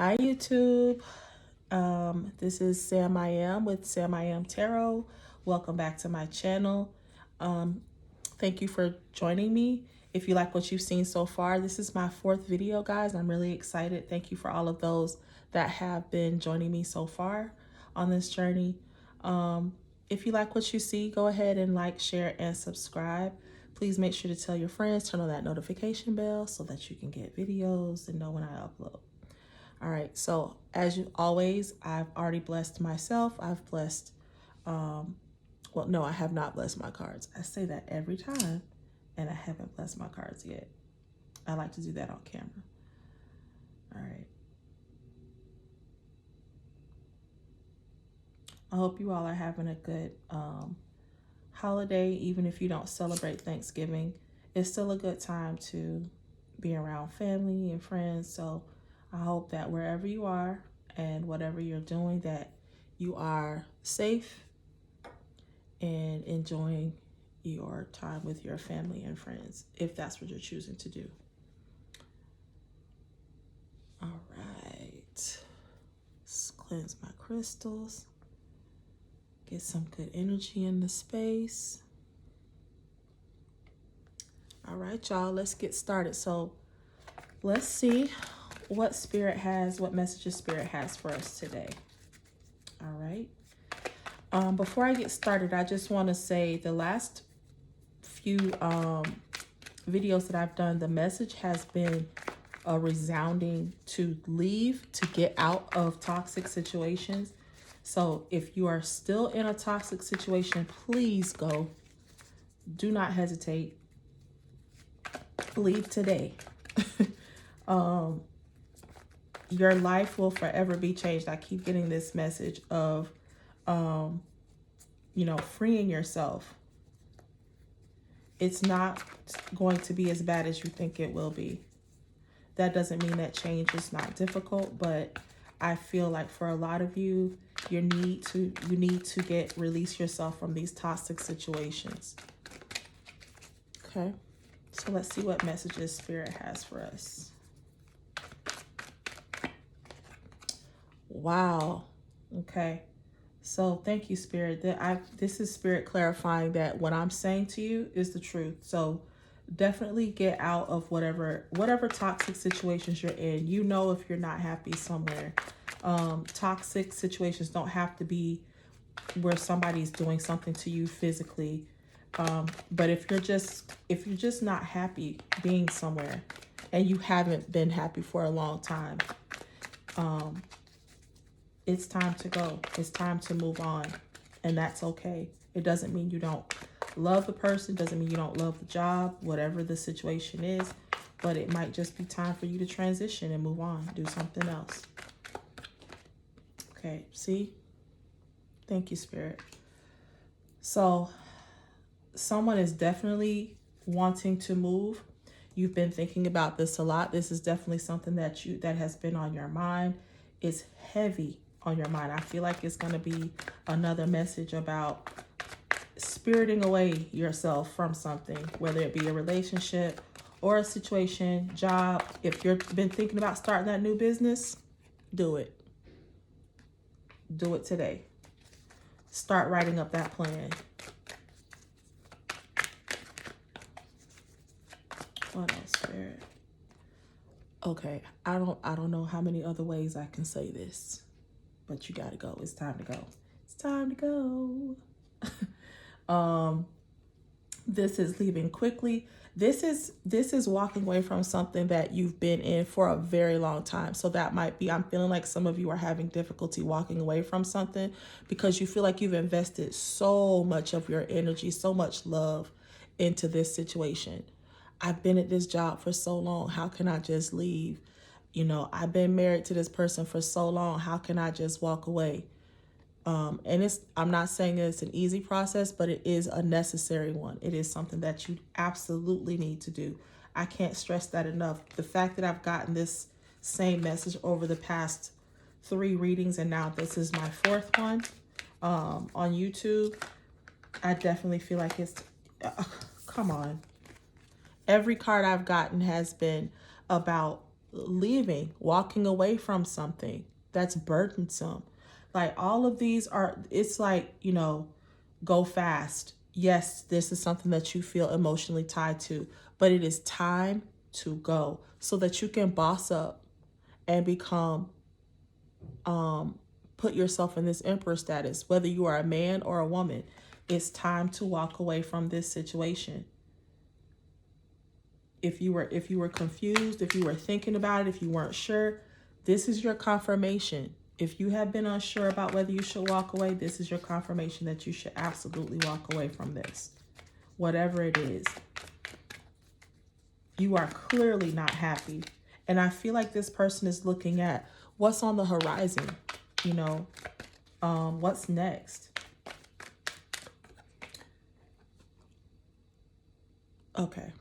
Hi YouTube. This is SamIAM with SamIAM Tarot. Welcome back to my channel. Thank you for joining me. If you like what you've seen so far, this is my 4th video, guys. I'm really excited. Thank you for all of those that have been joining me so far on this journey. If you like what you see, go ahead and like, share, and subscribe. Please make sure to tell your friends, turn on that notification bell so that you can get videos and know when I upload. All right, so as you always, I've already blessed myself. I've blessed, well, no, I have not blessed my cards. I say that every time, and I haven't blessed my cards yet. I like to do that on camera. All right. I hope you all are having a good holiday. Even if you don't celebrate Thanksgiving, it's still a good time to be around family and friends. So I hope that wherever you are and whatever you're doing, that you are safe and enjoying your time with your family and friends, if that's what you're choosing to do. All right. Let's cleanse my crystals. Get some good energy in the space. All right, y'all, let's get started. So let's see what Spirit has, what messages Spirit has for us today. All right. Before I get started, I just want to say the last few videos that I've done, the message has been a resounding to leave, to get out of toxic situations. So if you are still in a toxic situation, please go. Do not hesitate. Leave today. Your life will forever be changed. I keep getting this message of, freeing yourself. It's not going to be as bad as you think it will be. That doesn't mean that change is not difficult, but I feel like for a lot of you, you need to release yourself from these toxic situations. Okay, so let's see what messages Spirit has for us. Wow. Okay. So thank you, Spirit. This is Spirit clarifying that what I'm saying to you is the truth. So definitely get out of whatever toxic situations you're in. You know, if you're not happy somewhere. Toxic situations don't have to be where somebody's doing something to you physically. But if you're just not happy being somewhere and you haven't been happy for a long time, it's time to go. It's time to move on. And that's okay. It doesn't mean you don't love the person. Doesn't mean you don't love the job, whatever the situation is. But it might just be time for you to transition and move on. Do something else. Okay, see? Thank you, Spirit. So someone is definitely wanting to move. You've been thinking about this a lot. This is definitely something that has been on your mind. It's heavy on your mind. I feel like it's going to be another message about spiriting away yourself from something, whether it be a relationship or a situation, job. If you've been thinking about starting that new business, do it. Do it today. Start writing up that plan. What else, Spirit? Okay, I don't know how many other ways I can say this, but you gotta go. It's time to go. It's time to go. This is leaving quickly. This is walking away from something that you've been in for a very long time. So that might be, I'm feeling like some of you are having difficulty walking away from something because you feel like you've invested so much of your energy, so much love into this situation. I've been at this job for so long. How can I just leave? I've been married to this person for so long. How can I just walk away? And I'm not saying it's an easy process, but it is a necessary one. It is something that you absolutely need to do. I can't stress that enough. The fact that I've gotten this same message over the past 3 readings, and now this is my 4th one on YouTube, I definitely feel like it's, come on. Every card I've gotten has been about leaving, walking away from something that's burdensome. Like all of these are, it's like, you know, go fast. Yes, this is something that you feel emotionally tied to, but it is time to go so that you can boss up and become, put yourself in this emperor status, whether you are a man or a woman. It's time to walk away from this situation. If you were confused, if you were thinking about it, if you weren't sure, this is your confirmation. If you have been unsure about whether you should walk away, this is your confirmation that you should absolutely walk away from this. Whatever it is. You are clearly not happy. And I feel like this person is looking at what's on the horizon, you know, what's next. Okay.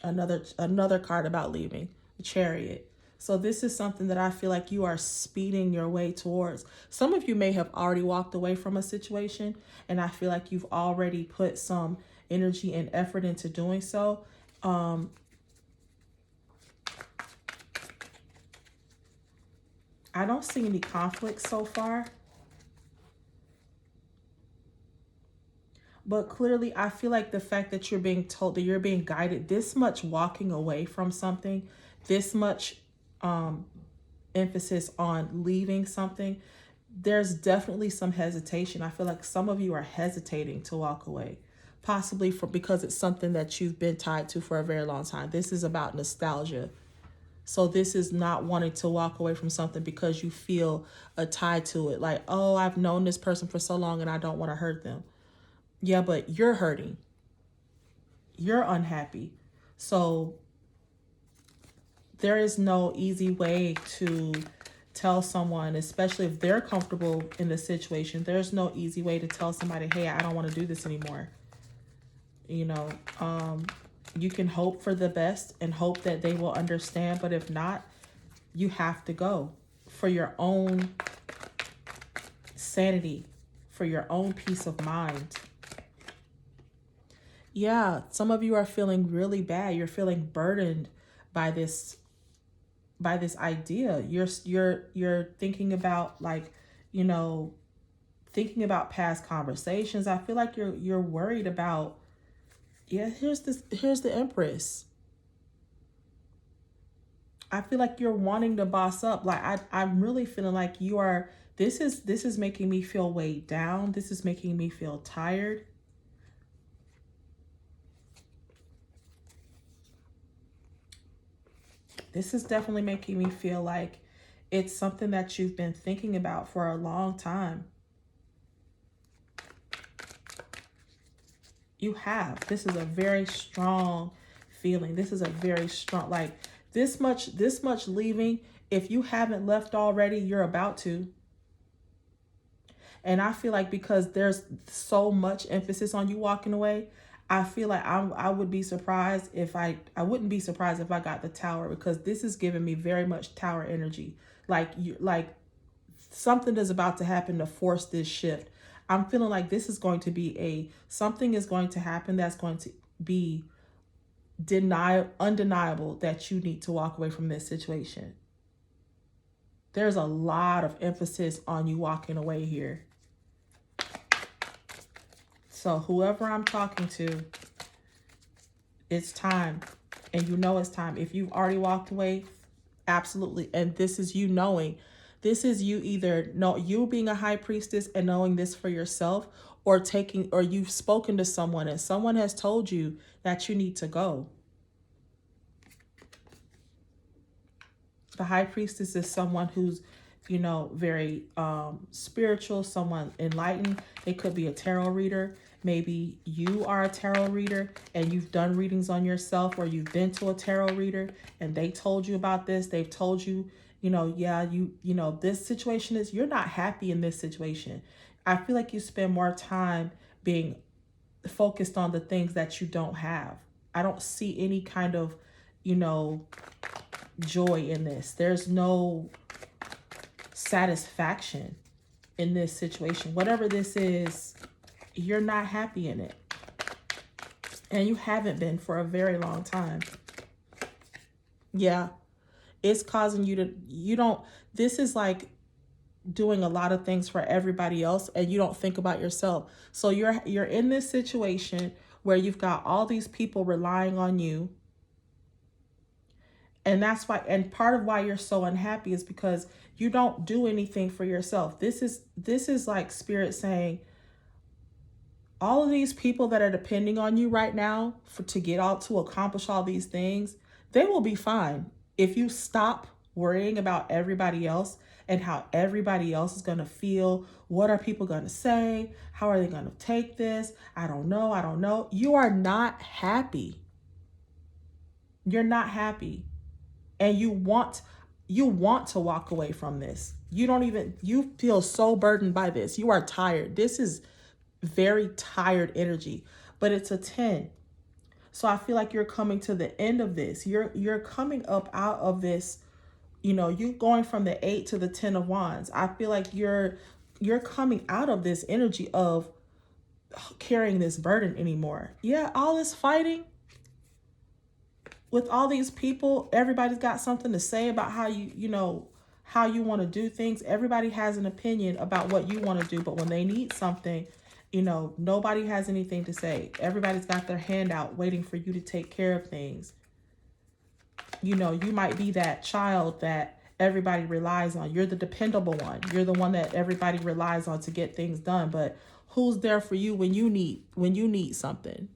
Another card about leaving, the Chariot. So this is something that I feel like you are speeding your way towards. Some of you may have already walked away from a situation, and I feel like you've already put some energy and effort into doing so. I don't see any conflict so far. But clearly, I feel like the fact that you're being told, that you're being guided, this much walking away from something, this much emphasis on leaving something, there's definitely some hesitation. I feel like some of you are hesitating to walk away, possibly because it's something that you've been tied to for a very long time. This is about nostalgia. So this is not wanting to walk away from something because you feel a tie to it. Like, oh, I've known this person for so long and I don't want to hurt them. Yeah, but you're hurting. You're unhappy. So there is no easy way to tell someone, especially if they're comfortable in the situation, there's no easy way to tell somebody, hey, I don't want to do this anymore. You know, you can hope for the best and hope that they will understand. But if not, you have to go for your own sanity, for your own peace of mind. Yeah, some of you are feeling really bad. You're feeling burdened by this idea. You're thinking about, like, you know, thinking about past conversations. I feel like you're worried about, yeah, here's the Empress. I feel like you're wanting to boss up. Like I'm really feeling like you are, this is making me feel weighed down. This is making me feel tired. This is definitely making me feel like it's something that you've been thinking about for a long time. You have. This is a very strong feeling. This is a very strong, like this much leaving. If you haven't left already, you're about to. And I feel like because there's so much emphasis on you walking away, I feel like I would be surprised if I wouldn't be surprised if I got the Tower, because this is giving me very much Tower energy. Like something is about to happen to force this shift. I'm feeling like this is going to be something is going to happen that's going to be undeniable that you need to walk away from this situation. There's a lot of emphasis on you walking away here. So whoever I'm talking to, it's time. And you know it's time. If you've already walked away, absolutely. And this is you knowing. This is you either you being a high priestess and knowing this for yourself, or you've spoken to someone and someone has told you that you need to go. The high priestess is someone who's, you know, very spiritual, someone enlightened. They could be a tarot reader. Maybe you are a tarot reader and you've done readings on yourself, or you've been to a tarot reader and they told you about this. They've told you, you know, yeah, you know, this situation is, you're not happy in this situation. I feel like you spend more time being focused on the things that you don't have. I don't see any kind of, you know, joy in this. There's no satisfaction in this situation. Whatever this is, you're not happy in it. And you haven't been for a very long time. Yeah. It's causing you to, this is like doing a lot of things for everybody else and you don't think about yourself. So you're in this situation where you've got all these people relying on you. And that's why, and part of why you're so unhappy is because you don't do anything for yourself. This is like spirit saying, all of these people that are depending on you right now to get out to accomplish all these things, they will be fine if you stop worrying about everybody else and how everybody else is going to feel. What are people going to say? How are they going to take this? I don't know. You are not happy. You're not happy. And you want to walk away from this. You feel so burdened by this. You are tired. This is very tired energy, but it's a 10. So I feel like you're coming to the end of this. You're coming up out of this, you going from the 8 to the 10 of wands. I feel like you're coming out of this energy of carrying this burden anymore. Yeah, all this fighting with all these people, everybody's got something to say about how how you want to do things. Everybody has an opinion about what you want to do, but when they need something, nobody has anything to say. Everybody's got their hand out waiting for you to take care of things. You might be that child that everybody relies on. You're the dependable one. You're the one that everybody relies on to get things done. But who's there for you when you need something?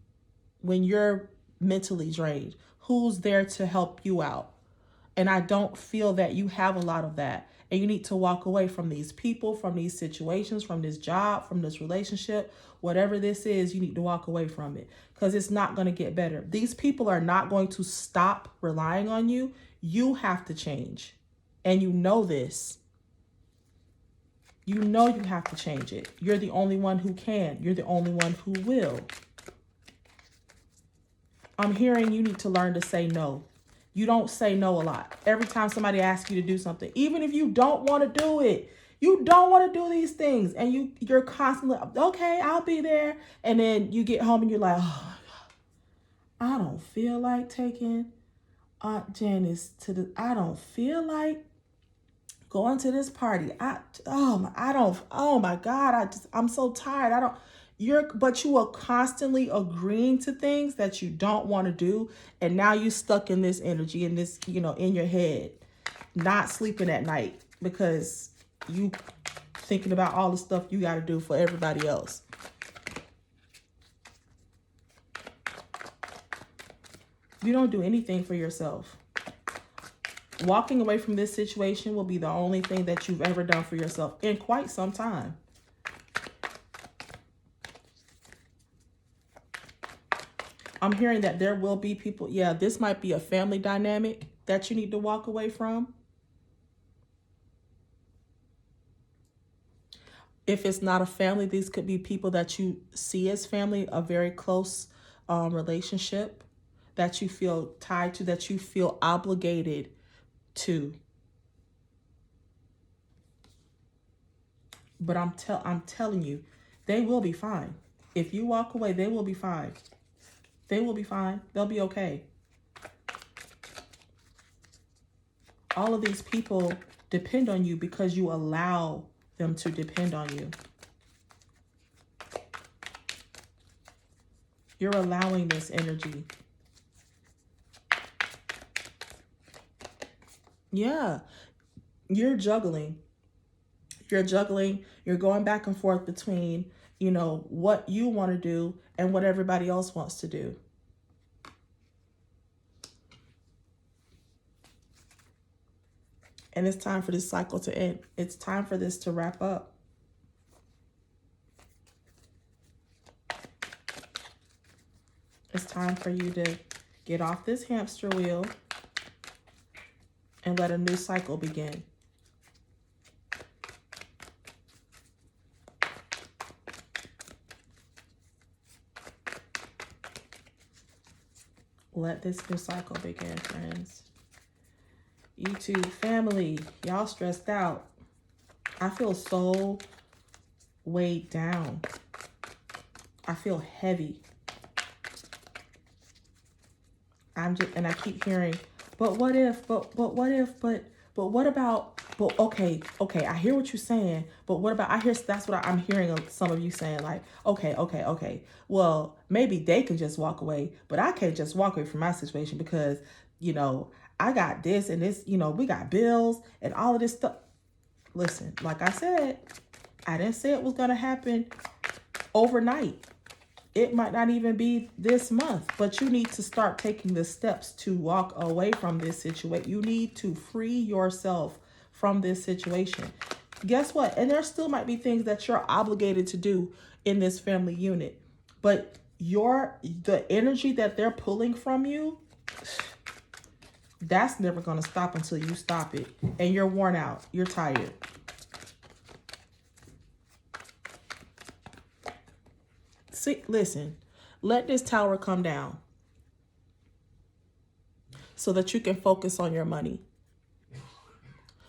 When you're mentally drained, who's there to help you out? And I don't feel that you have a lot of that. And you need to walk away from these people, from these situations, from this job, from this relationship, whatever this is, you need to walk away from it because it's not going to get better. These people are not going to stop relying on you. You have to change. And you know this. You know you have to change it. You're the only one who can. You're the only one who will. I'm hearing you need to learn to say no. You don't say no a lot. Every time somebody asks you to do something, even if you don't want to do it, you don't want to do these things. And you're constantly, okay, I'll be there. And then you get home and you're like, oh, I don't feel like taking Aunt Janice I don't feel like going to this party. Oh my God, I'm so tired. But you are constantly agreeing to things that you don't want to do. And now you're stuck in this energy, in this, in your head, not sleeping at night because you thinking about all the stuff you got to do for everybody else. You don't do anything for yourself. Walking away from this situation will be the only thing that you've ever done for yourself in quite some time. I'm hearing that there will be people. Yeah, this might be a family dynamic that you need to walk away from. If it's not a family, these could be people that you see as family, a very close relationship that you feel tied to, that you feel obligated to. But I'm telling you, they will be fine. If you walk away, they will be fine. They will be fine. They'll be okay. All of these people depend on you because you allow them to depend on you. You're allowing this energy. Yeah. You're juggling. You're juggling. You're going back and forth between, what you want to do and what everybody else wants to do. And it's time for this cycle to end. It's time for this to wrap up. It's time for you to get off this hamster wheel and let a new cycle begin. Let this new cycle begin, friends. YouTube family, y'all stressed out. I feel so weighed down. I feel heavy. And I keep hearing, but what if, but what if, but what about, but okay, I hear what you're saying, but what about, that's what I'm hearing some of you saying, like, okay, well, maybe they can just walk away, but I can't just walk away from my situation because, you know, I got this and this, you know, we got bills and all of this stuff. Listen, like I said, I didn't say it was going to happen overnight. It might not even be this month, but you need to start taking the steps to walk away from this situation. You need to free yourself from this situation. Guess what? And there still might be things that you're obligated to do in this family unit, but the energy that they're pulling from you, that's never going to stop until you stop it. And you're worn out. You're tired. See, listen, let this tower come down so that you can focus on your money.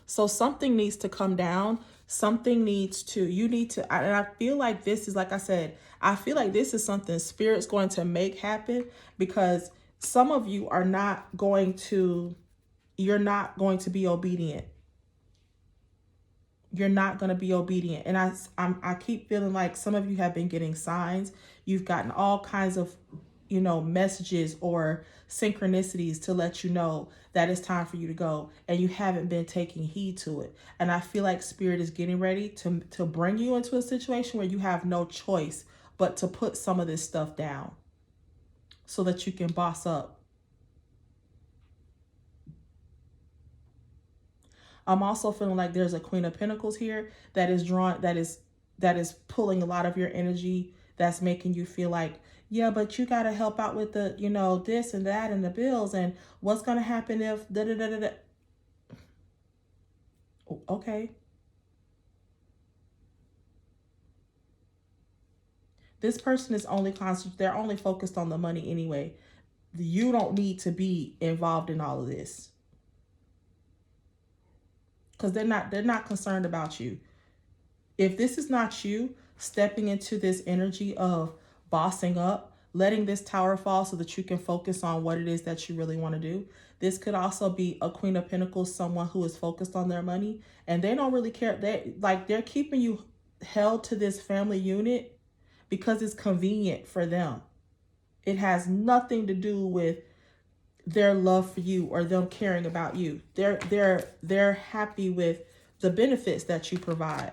So something needs to come down. Something needs to, you need to, and I feel like this is, like I said, I feel like this is something Spirit's going to make happen, because some of you are not going to, you're not going to be obedient. You're not going to be obedient. And I keep feeling like some of you have been getting signs. You've gotten all kinds of, you know, messages or synchronicities to let you know that it's time for you to go, and you haven't been taking heed to it. And I feel like Spirit is getting ready to bring you into a situation where you have no choice but to put some of this stuff down so that you can boss up. I'm also feeling like there's a Queen of Pentacles here that is that is pulling a lot of your energy, that's making you feel like, yeah, but you got to help out with the, you know, this and that and the bills, and what's going to happen if da da da da da. Okay. This person is only they're only focused on the money anyway. You don't need to be involved in all of this, because they're not concerned about you. If this is not you stepping into this energy of bossing up, letting this tower fall so that you can focus on what it is that you really want to do. This could also be a Queen of Pentacles, someone who is focused on their money and they don't really care. They're keeping you held to this family unit because it's convenient for them. It has nothing to do with their love for you or them caring about you. They're happy with the benefits that you provide.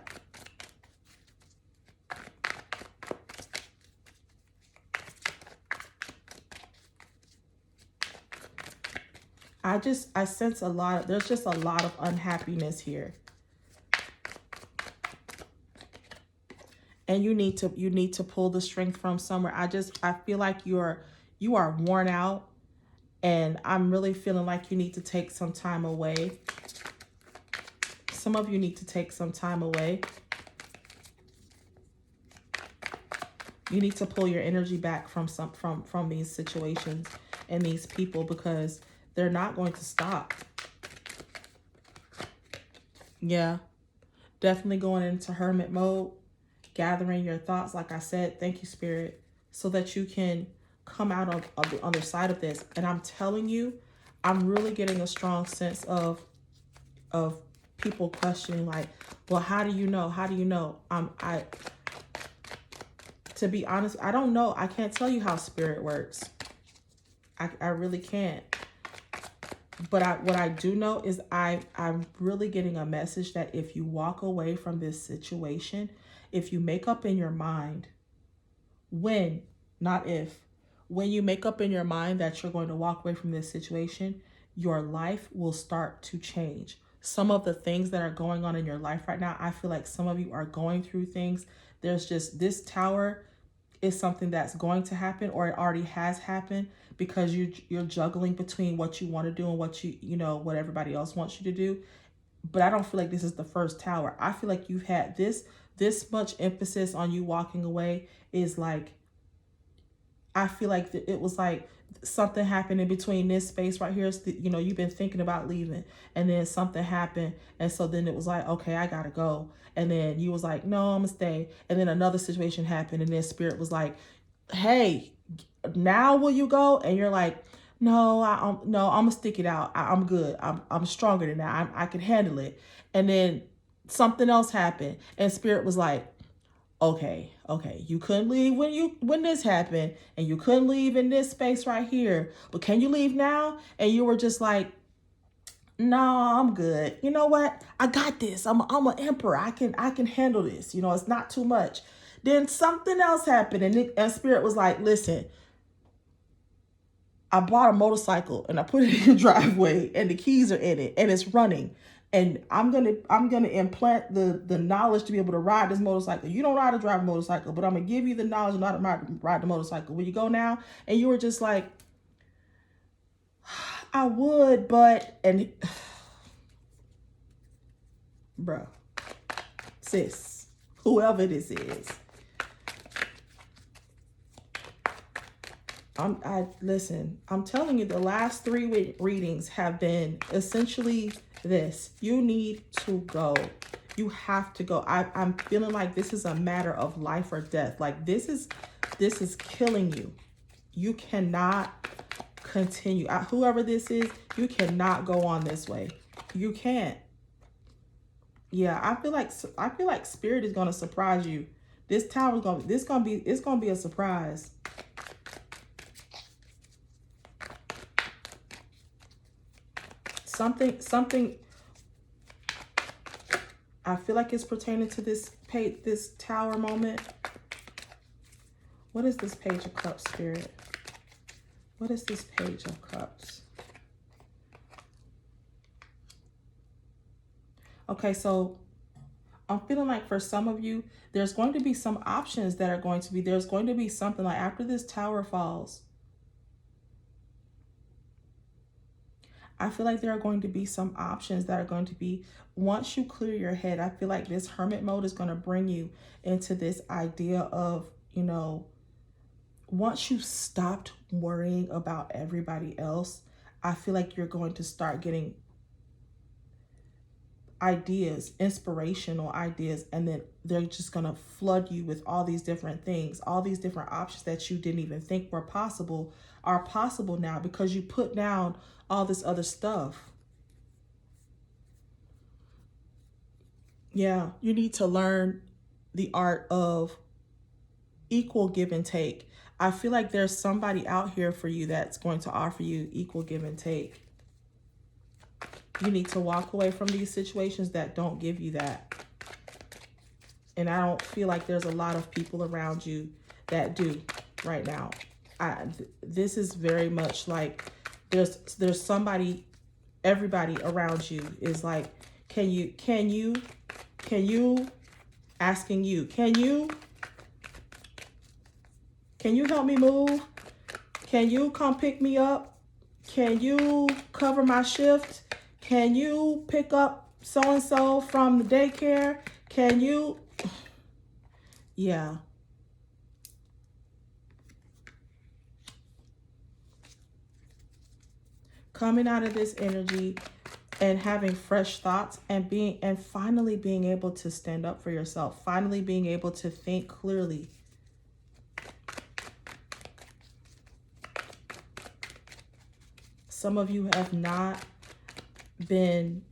I sense there's just a lot of unhappiness here. And you need to pull the strength from somewhere. I feel like you are worn out, and I'm really feeling like you need to take some time away. Some of you need to take some time away. You need to pull your energy back from these situations and these people, because they're not going to stop. Yeah, definitely going into hermit mode, gathering your thoughts, like I said. Thank you, Spirit, so that you can come out of the other side of this. And I'm telling you, I'm really getting a strong sense of people questioning, like, well, how do you know? How do you know? To be honest, I don't know. I can't tell you how Spirit works. I really can't. But what I do know is I'm really getting a message that if you walk away from this situation, if you make up in your mind, when, not if, when you make up in your mind that you're going to walk away from this situation, your life will start to change. Some of the things that are going on in your life right now, I feel like some of you are going through things. There's just, this tower is something that's going to happen, or it already has happened, because you're juggling between what you want to do and what what everybody else wants you to do. But I don't feel like this is the first tower. I feel like you've had this much emphasis on you walking away is like, I feel like it was like something happened in between this space right here. You've been thinking about leaving, and then something happened. And so then it was like, okay, I gotta go. And then you was like, no, I'm gonna stay. And then another situation happened, and then Spirit was like, hey, now will you go? And you're like, no, no, I'm gonna stick it out. I'm good. I'm stronger than that. I can handle it. And then something else happened, and Spirit was like, okay, you couldn't leave when this happened, and you couldn't leave in this space right here, but can you leave now? And you were just like, no, I'm good. You know what? I got this. I'm an emperor. I can handle this. You know, it's not too much. Then something else happened, and Spirit was like, listen, I bought a motorcycle and I put it in your driveway, and the keys are in it and it's running. And I'm gonna implant the knowledge to be able to ride this motorcycle. You don't know how to drive a motorcycle, but I'm gonna give you the knowledge of how to ride the motorcycle. Will you go now? And you were just like, I would, but and bro, sis, whoever this is, listen, I'm telling you, the last three readings have been essentially this. You need to go. You have to go. I'm feeling like this is a matter of life or death. Like this is killing you. You cannot continue. Whoever this is, you cannot go on this way. You can't. Yeah, I feel like Spirit is gonna surprise you. This tower is it's gonna be a surprise. Something I feel like it's pertaining to this tower moment. What is this Page of Cups, Spirit? What is this Page of Cups? Okay, so I'm feeling like for some of you, there's going to be some options that are going to be, there's going to be something like after this tower falls, I feel like there are going to be some options that are going to be, once you clear your head, I feel like this hermit mode is going to bring you into this idea of, you know, once you stopped worrying about everybody else, I feel like you're going to start getting ideas, inspirational ideas, and then they're just going to flood you with all these different things, all these different options that you didn't even think were possible are possible now because you put down all this other stuff. Yeah, you need to learn the art of equal give and take. I feel like there's somebody out here for you that's going to offer you equal give and take. You need to walk away from these situations that don't give you that. And I don't feel like there's a lot of people around you that do right now. This is very much like there's somebody, everybody around you is like, can you, asking you, can you help me move? Can you come pick me up? Can you cover my shift? Can you pick up so-and-so from the daycare? Can you? Yeah. Coming out of this energy and having fresh thoughts and finally being able to stand up for yourself, finally being able to think clearly. Some of you have not been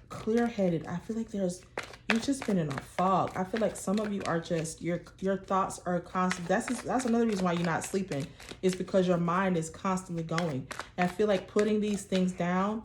clear-headed. I feel like you've just been in a fog. I feel like some of you are just, your thoughts are constant. That's another reason why you're not sleeping, is because your mind is constantly going. And I feel like putting these things down,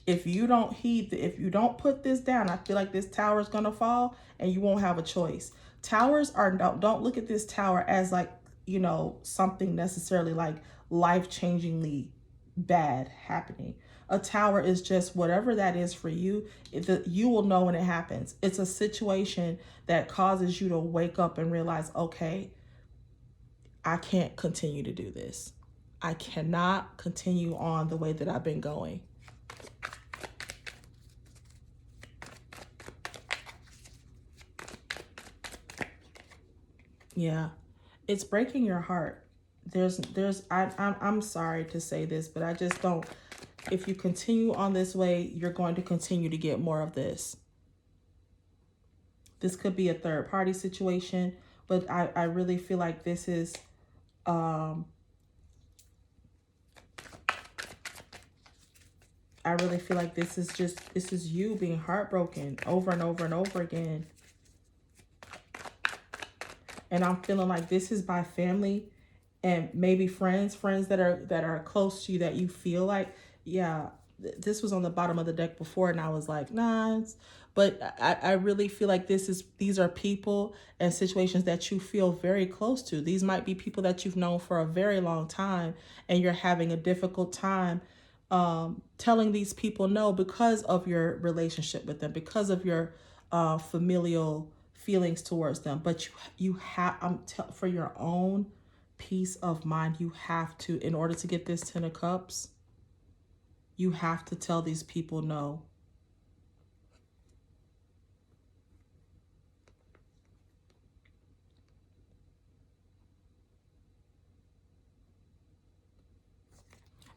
if you don't if you don't put this down, I feel like this tower is going to fall and you won't have a choice. Towers don't look at this tower as like, you know, something necessarily like life-changingly bad happening. A tower is just whatever that is for you. You will know when it happens. It's a situation that causes you to wake up and realize, okay, I can't continue to do this. I cannot continue on the way that I've been going. Yeah, it's breaking your heart. I'm sorry to say this, but I just don't. If you continue on this way, you're going to continue to get more of this. This could be a third party situation, but I really feel like this is I really feel like this is you being heartbroken over and over and over again. And I'm feeling like this is by family and maybe friends that are close to you, that you feel like, yeah, this was on the bottom of the deck before and I was like, nah. But I really feel like these are people and situations that you feel very close to. These might be people that you've known for a very long time and you're having a difficult time telling these people no because of your relationship with them, because of your familial feelings towards them. But you have, for your own peace of mind, you have to, in order to get this 10 of Cups, you have to tell these people no.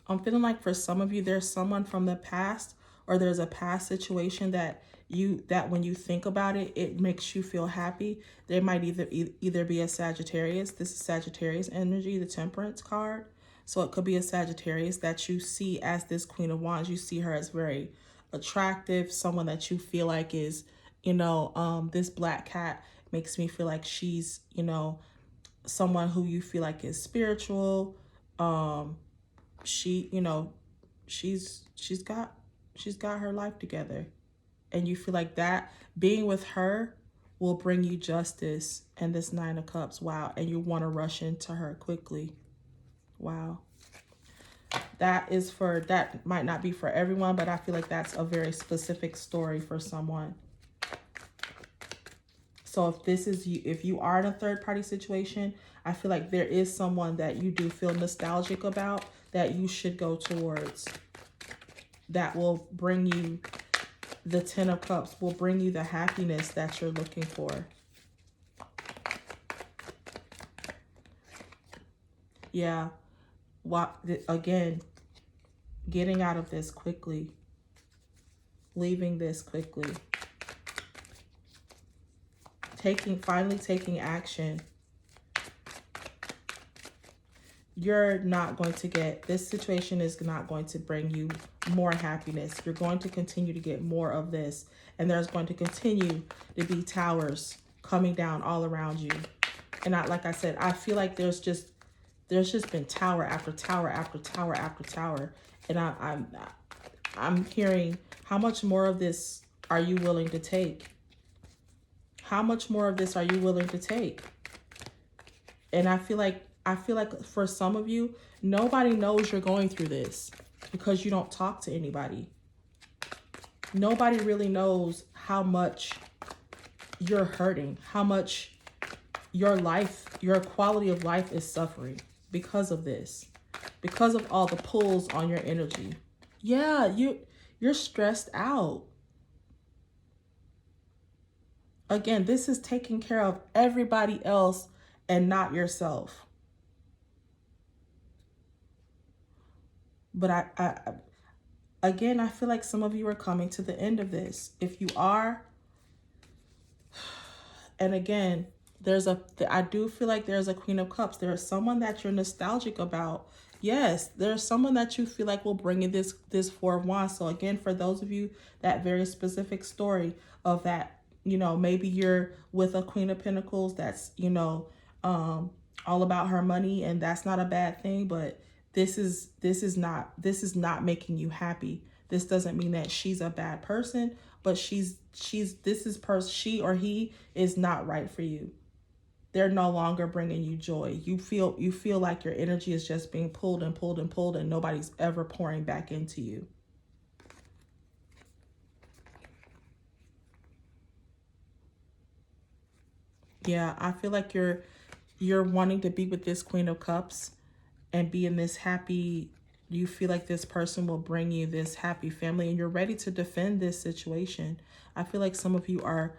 I'm feeling like for some of you, there's someone from the past, or there's a past situation that when you think about it, it makes you feel happy. There might either be a Sagittarius. This is Sagittarius energy, the Temperance card. So it could be a Sagittarius that you see as this Queen of Wands. You see her as very attractive, someone that you feel like is, this black cat makes me feel like she's, someone who you feel like is spiritual. She, she's got her life together, and you feel like that being with her will bring you justice. And this 9 of Cups, wow, and you want to rush into her quickly. Wow. That might not be for everyone, but I feel like that's a very specific story for someone. So if this is you, if you are in a third party situation, I feel like there is someone that you do feel nostalgic about that you should go towards, that will bring you the 10 of Cups, will bring you the happiness that you're looking for. Yeah. Again, getting out of this quickly, leaving this quickly, finally taking action. You're not going to get, this situation is not going to bring you more happiness. You're going to continue to get more of this. And there's going to continue to be towers coming down all around you. And like I said, I feel like there's just been tower after tower after tower after tower. And I'm hearing, how much more of this are you willing to take? How much more of this are you willing to take? And I feel like for some of you, nobody knows you're going through this because you don't talk to anybody. Nobody really knows how much you're hurting, how much your quality of life is suffering because of this, because of all the pulls on your energy. Yeah, you're stressed out. Again, this is taking care of everybody else and not yourself. But again, I feel like some of you are coming to the end of this. If you are, and again, I do feel like there's a Queen of Cups. There's someone that you're nostalgic about. Yes, there's someone that you feel like will bring you this 4 of Wands. So again, for those of you, that very specific story of that, maybe you're with a Queen of Pentacles that's, all about her money, and that's not a bad thing, but this is not making you happy. This doesn't mean that she's a bad person, but she or he is not right for you. They're no longer bringing you joy. You feel like your energy is just being pulled and pulled and pulled, and nobody's ever pouring back into you. Yeah, I feel like you're wanting to be with this Queen of Cups and be in this happy, you feel like this person will bring you this happy family, and you're ready to defend this situation. I feel like some of you are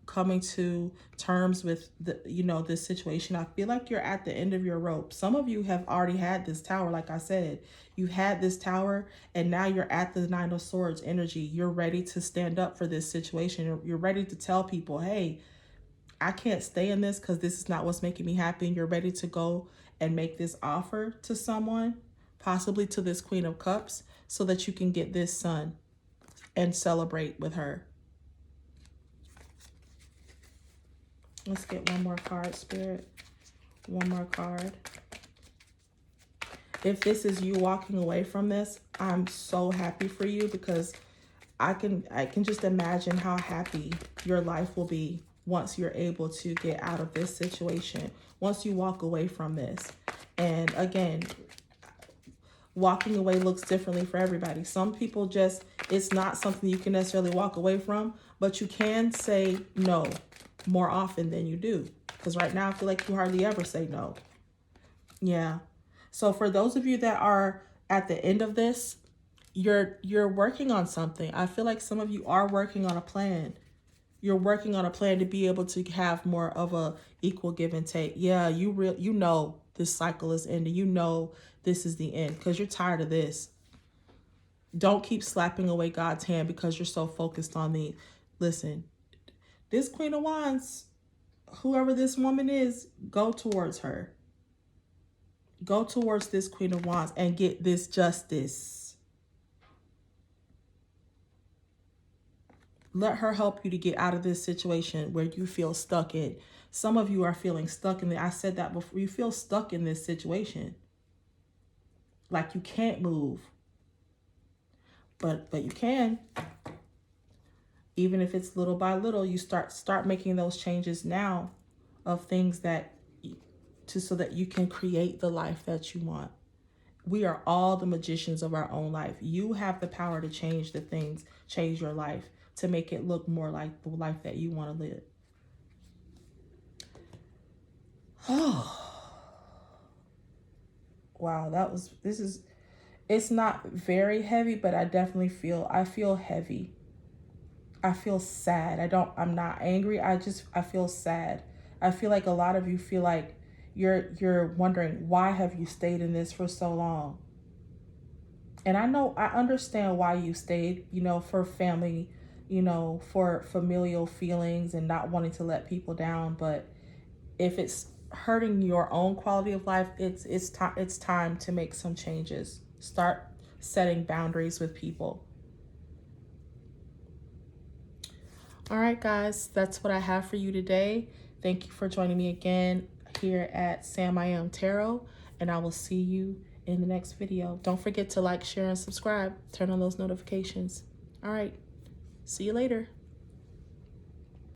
coming to terms with this situation. I feel like you're at the end of your rope. Some of you have already had this tower. Like I said, you had this tower, and now you're at the 9 of Swords energy. You're ready to stand up for this situation. You're ready to tell people, hey, I can't stay in this because this is not what's making me happy. And you're ready to go and make this offer to someone, possibly to this Queen of Cups. so that you can get this son and celebrate with her. Let's get one more card, Spirit. One more card. If this is you walking away from this, I'm so happy for you, because I can just imagine how happy your life will be once you're able to get out of this situation, once you walk away from this. And again, walking away looks differently for everybody. Some people just, it's not something you can necessarily walk away from, but you can say no more often than you do. Because right now I feel like you hardly ever say no. Yeah. So for those of you that are at the end of this, you're working on something. I feel like some of you are working on a plan. You're working on a plan to be able to have more of a equal give and take. Yeah, you know this cycle is ending. You know this is the end, because you're tired of this. Don't keep slapping away God's hand because you're so focused on the, listen, this Queen of Wands, whoever this woman is, go towards her. Go towards this Queen of Wands and get this justice. Let her help you to get out of this situation where you feel stuck in. Some of you are feeling stuck in it. I said that before. You feel stuck in this situation. Like you can't move. But you can. Even if it's little by little, you start making those changes now of things that so that you can create the life that you want. We are all the magicians of our own life. You have the power to change the things, change your life, to make it look more like the life that you want to live. Oh, wow, it's not very heavy, but I definitely feel heavy. I feel sad. I'm not angry. I feel sad. I feel like a lot of you feel like you're wondering, why have you stayed in this for so long? And I understand why you stayed, for family, for familial feelings and not wanting to let people down. But if it's hurting your own quality of life, it's time to make some changes. Start setting boundaries with people. All right, guys, that's what I have for you today. Thank you for joining me again here at SamIAM Tarot, and I will see you in the next video. Don't forget to like, share, and subscribe. Turn on those notifications. All right, see you later.